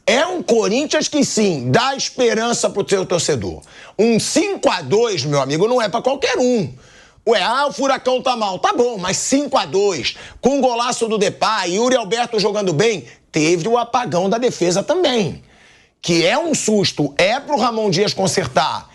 É um Corinthians que, sim, dá esperança pro seu torcedor. Um 5-2, meu amigo, não é pra qualquer um. Ué, o Furacão tá mal. Tá bom, mas 5-2, com o golaço do Depay, Yuri Alberto jogando bem, teve o apagão da defesa também. Que é um susto, é pro Ramon Dias consertar.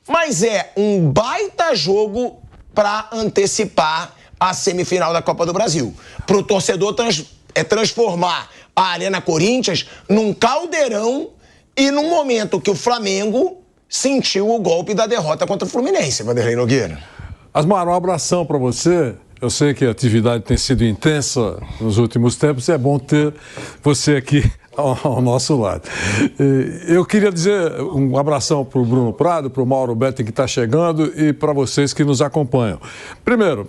Mas é um baita jogo pra antecipar a semifinal da Copa do Brasil. Pro torcedor transformar a Arena Corinthians num caldeirão e num momento que o Flamengo sentiu o golpe da derrota contra o Fluminense, Vanderlei Nogueira. Asmar, um abração para você. Eu sei que a atividade tem sido intensa nos últimos tempos e é bom ter você aqui ao nosso lado. Eu queria dizer um abração para o Bruno Prado, para o Mauro Betting que está chegando e para vocês que nos acompanham. Primeiro,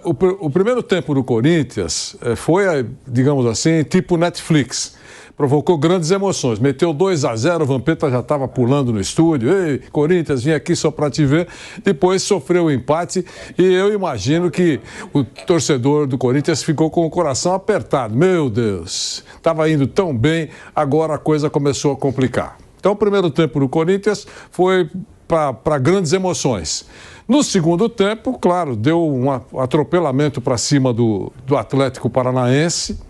o primeiro tempo do Corinthians foi, digamos assim, tipo Netflix. Provocou grandes emoções. Meteu 2-0, o Vampeta já estava pulando no estúdio. Ei, Corinthians, vim aqui só para te ver. Depois sofreu o empate e eu imagino que o torcedor do Corinthians ficou com o coração apertado. Meu Deus, estava indo tão bem, agora a coisa começou a complicar. Então o primeiro tempo do Corinthians foi para grandes emoções. No segundo tempo, claro, deu um atropelamento para cima do Atlético Paranaense,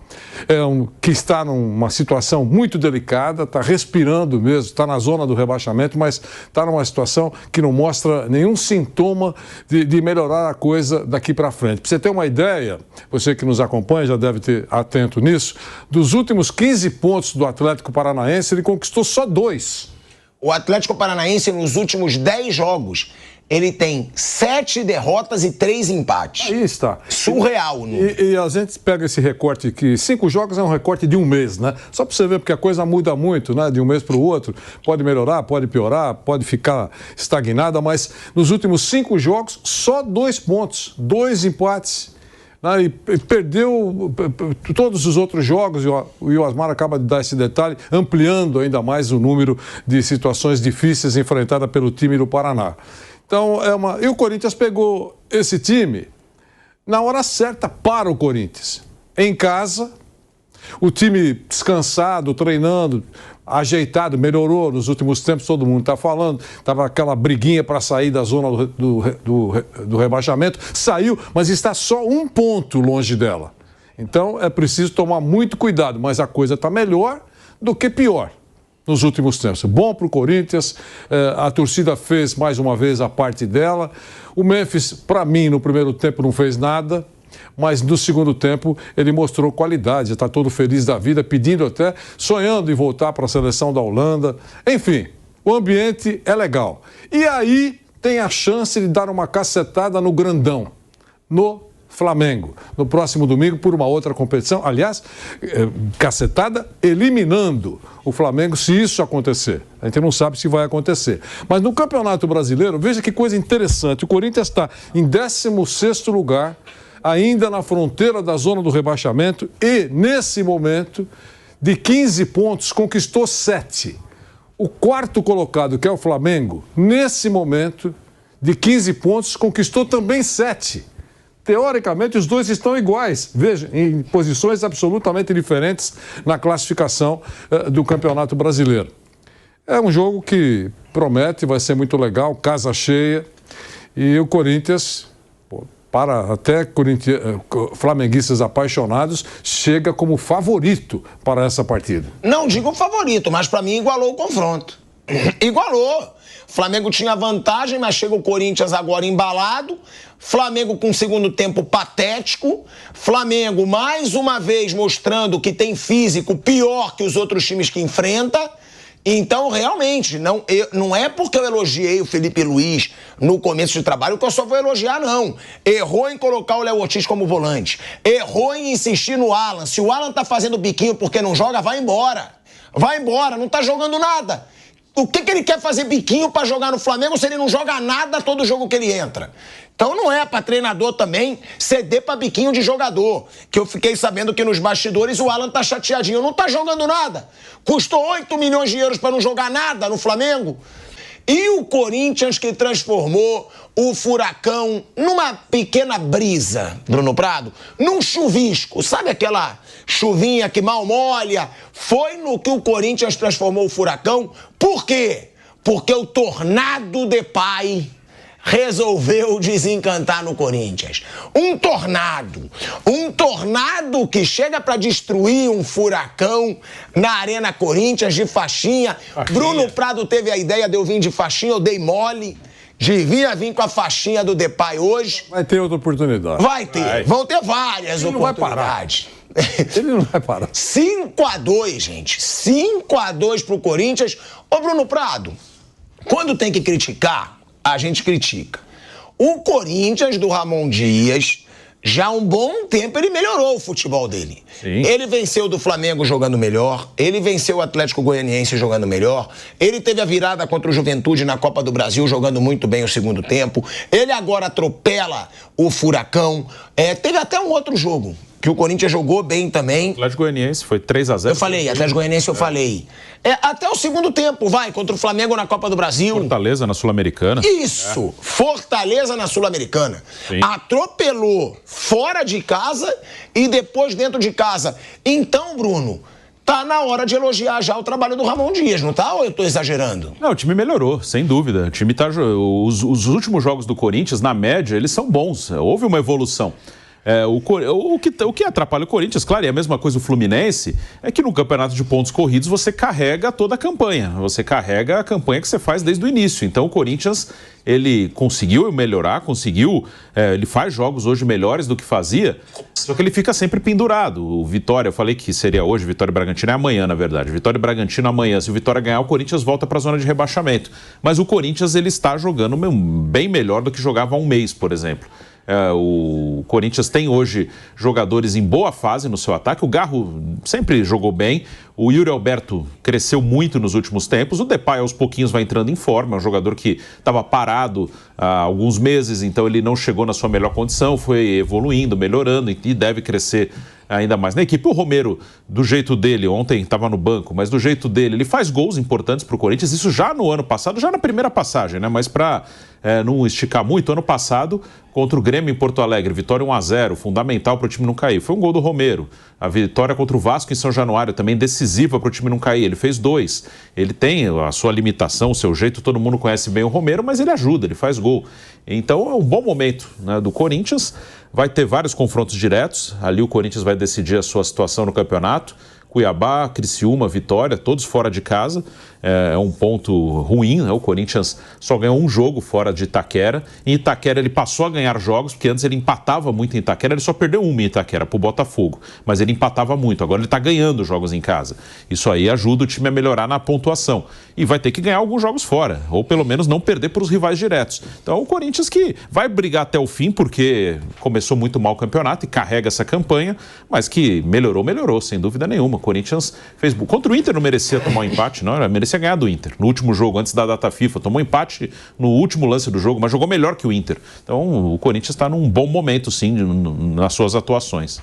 que está numa situação muito delicada, está respirando mesmo, está na zona do rebaixamento, mas está numa situação que não mostra nenhum sintoma de melhorar a coisa daqui para frente. Para você ter uma ideia, você que nos acompanha já deve ter atento nisso, dos últimos 15 pontos do Atlético Paranaense, ele conquistou só 2. O Atlético Paranaense, nos últimos 10 jogos, ele tem 7 derrotas e 3 empates. Aí está. Surreal, né? E a gente pega esse recorte que 5 jogos é um recorte de um mês, né? Só para você ver, porque a coisa muda muito, né? De um mês para o outro. Pode melhorar, pode piorar, pode ficar estagnada, mas nos últimos 5 jogos, só 2 pontos, 2 empates. E perdeu todos os outros jogos, e o Asmar acaba de dar esse detalhe, ampliando ainda mais o número de situações difíceis enfrentadas pelo time do Paraná. Então, e o Corinthians pegou esse time na hora certa para o Corinthians. Em casa, o time descansado, treinando, ajeitado, melhorou nos últimos tempos, todo mundo está falando, estava aquela briguinha para sair da zona do rebaixamento, saiu, mas está só 1 ponto longe dela. Então é preciso tomar muito cuidado, mas a coisa está melhor do que pior nos últimos tempos. Bom para o Corinthians, a torcida fez mais uma vez a parte dela, o Memphis, para mim, no primeiro tempo não fez nada, mas no segundo tempo ele mostrou qualidade, está todo feliz da vida, pedindo até, sonhando em voltar para a seleção da Holanda. Enfim, o ambiente é legal. E aí tem a chance de dar uma cacetada no grandão, no Flamengo, no próximo domingo por uma outra competição. Aliás, cacetada eliminando o Flamengo se isso acontecer. A gente não sabe se vai acontecer. Mas no Campeonato Brasileiro, veja que coisa interessante, o Corinthians está em 16º lugar, ainda na fronteira da zona do rebaixamento e, nesse momento, de 15 pontos, conquistou 7. O quarto colocado, que é o Flamengo, nesse momento, de 15 pontos, conquistou também 7. Teoricamente, os dois estão iguais, veja, em posições absolutamente diferentes na classificação do Campeonato Brasileiro. É um jogo que promete, vai ser muito legal, casa cheia, e o Corinthians... para até flamenguistas apaixonados, chega como favorito para essa partida. Não digo favorito, mas para mim igualou o confronto. Igualou. Flamengo tinha vantagem, mas chega o Corinthians agora embalado. Flamengo com segundo tempo patético. Flamengo mais uma vez mostrando que tem físico pior que os outros times que enfrenta. Então, realmente, não é porque eu elogiei o Felipe Luiz no começo de trabalho que eu só vou elogiar, não. Errou em colocar o Léo Ortiz como volante. Errou em insistir no Alan. Se o Alan tá fazendo biquinho porque não joga, vai embora. Vai embora, não tá jogando nada. O que ele quer fazer biquinho pra jogar no Flamengo se ele não joga nada todo jogo que ele entra? Então não é pra treinador também ceder pra biquinho de jogador. Que eu fiquei sabendo que nos bastidores o Alan tá chateadinho. Não tá jogando nada. Custou 8 milhões de euros pra não jogar nada no Flamengo. E o Corinthians que transformou o Furacão numa pequena brisa, Bruno Prado, num chuvisco. Sabe aquela chuvinha que mal molha. Foi no que o Corinthians transformou o Furacão. Por quê? Porque o tornado Depay resolveu desencantar no Corinthians. Um tornado que chega para destruir um Furacão na Arena Corinthians de faixinha. Bruno Prado teve a ideia de eu vir de faixinha, eu dei mole. Devia vir com a faixinha do Depay hoje. Vai ter outra oportunidade. Vai ter. Vão ter várias oportunidades. Ele não vai parar. 5-2, gente. 5-2 pro Corinthians. Ô, Bruno Prado, quando tem que criticar, a gente critica. O Corinthians do Ramon Dias, já há um bom tempo, ele melhorou o futebol dele. Sim. Ele venceu do Flamengo jogando melhor, ele venceu o Atlético Goianiense jogando melhor, ele teve a virada contra o Juventude na Copa do Brasil jogando muito bem o segundo tempo, ele agora atropela o Furacão, teve até um outro jogo que o Corinthians jogou bem também. Atlético Goianiense foi 3-0. Eu falei, Atlético Goianiense eu falei. Até o segundo tempo, contra o Flamengo na Copa do Brasil. Fortaleza na Sul-Americana. Isso, Fortaleza na Sul-Americana. Atropelou fora de casa e depois dentro de casa. Então, Bruno, tá na hora de elogiar já o trabalho do Ramon Dias, não tá? Ou eu tô exagerando? Não, o time melhorou, sem dúvida. O time tá... Os últimos jogos do Corinthians, na média, eles são bons. Houve uma evolução. O que atrapalha o Corinthians, claro, e a mesma coisa o Fluminense, é que no campeonato de pontos corridos você carrega toda a campanha, você carrega a campanha que você faz desde o início. Então o Corinthians, ele conseguiu melhorar, ele faz jogos hoje melhores do que fazia, só que ele fica sempre pendurado. O Vitória, eu falei que seria hoje, Vitória e Bragantino é amanhã, na verdade. Vitória e Bragantino amanhã, se o Vitória ganhar, o Corinthians volta para a zona de rebaixamento. Mas o Corinthians, ele está jogando bem melhor do que jogava há um mês, por exemplo. O Corinthians tem hoje jogadores em boa fase no seu ataque. O Garro sempre jogou bem. O Yuri Alberto cresceu muito nos últimos tempos. O Depay aos pouquinhos vai entrando em forma. É um jogador que estava parado há alguns meses, então ele não chegou na sua melhor condição. Foi evoluindo, melhorando e deve crescer ainda mais na equipe. O Romero, do jeito dele, ontem estava no banco, mas do jeito dele, ele faz gols importantes para o Corinthians. Isso já no ano passado, já na primeira passagem, né? Mas para não esticar muito, ano passado, contra o Grêmio em Porto Alegre, vitória 1-0, fundamental para o time não cair. Foi um gol do Romero. A vitória contra o Vasco em São Januário, também decisiva para o time não cair. Ele fez 2. Ele tem a sua limitação, o seu jeito, todo mundo conhece bem o Romero, mas ele ajuda, ele faz gol. Então é um bom momento, né, do Corinthians. Vai ter vários confrontos diretos. Ali o Corinthians vai decidir a sua situação no campeonato. Cuiabá, Criciúma, Vitória, todos fora de casa. É um ponto ruim, né? O Corinthians só ganhou um jogo fora de Itaquera. Em Itaquera ele passou a ganhar jogos, porque antes ele empatava muito em Itaquera, ele só perdeu uma em Itaquera pro Botafogo. Mas ele empatava muito, agora ele está ganhando jogos em casa. Isso aí ajuda o time a melhorar na pontuação. E vai ter que ganhar alguns jogos fora, ou pelo menos não perder para os rivais diretos. Então o Corinthians que vai brigar até o fim, porque começou muito mal o campeonato e carrega essa campanha, mas que melhorou, sem dúvida nenhuma. O Corinthians fez... Contra o Inter não merecia tomar um empate, não, merecia ganhar do Inter. No último jogo, antes da data FIFA, tomou empate no último lance do jogo, mas jogou melhor que o Inter. Então o Corinthians está num bom momento, sim, nas suas atuações.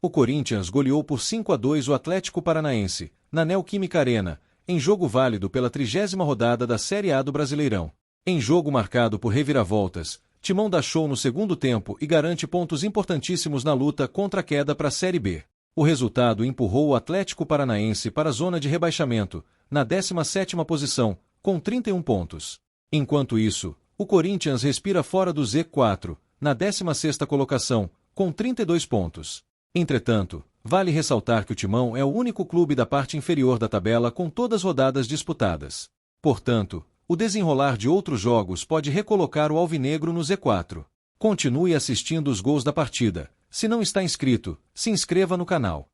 O Corinthians goleou por 5-2 o Atlético Paranaense, na Neoquímica Arena, em jogo válido pela 30ª rodada da Série A do Brasileirão. Em jogo marcado por reviravoltas, Timão dá show no segundo tempo e garante pontos importantíssimos na luta contra a queda para a Série B. O resultado empurrou o Atlético Paranaense para a zona de rebaixamento, na 17ª posição, com 31 pontos. Enquanto isso, o Corinthians respira fora do Z4, na 16ª colocação, com 32 pontos. Entretanto, vale ressaltar que o Timão é o único clube da parte inferior da tabela com todas as rodadas disputadas. Portanto, o desenrolar de outros jogos pode recolocar o alvinegro no Z4. Continue assistindo os gols da partida. Se não está inscrito, se inscreva no canal.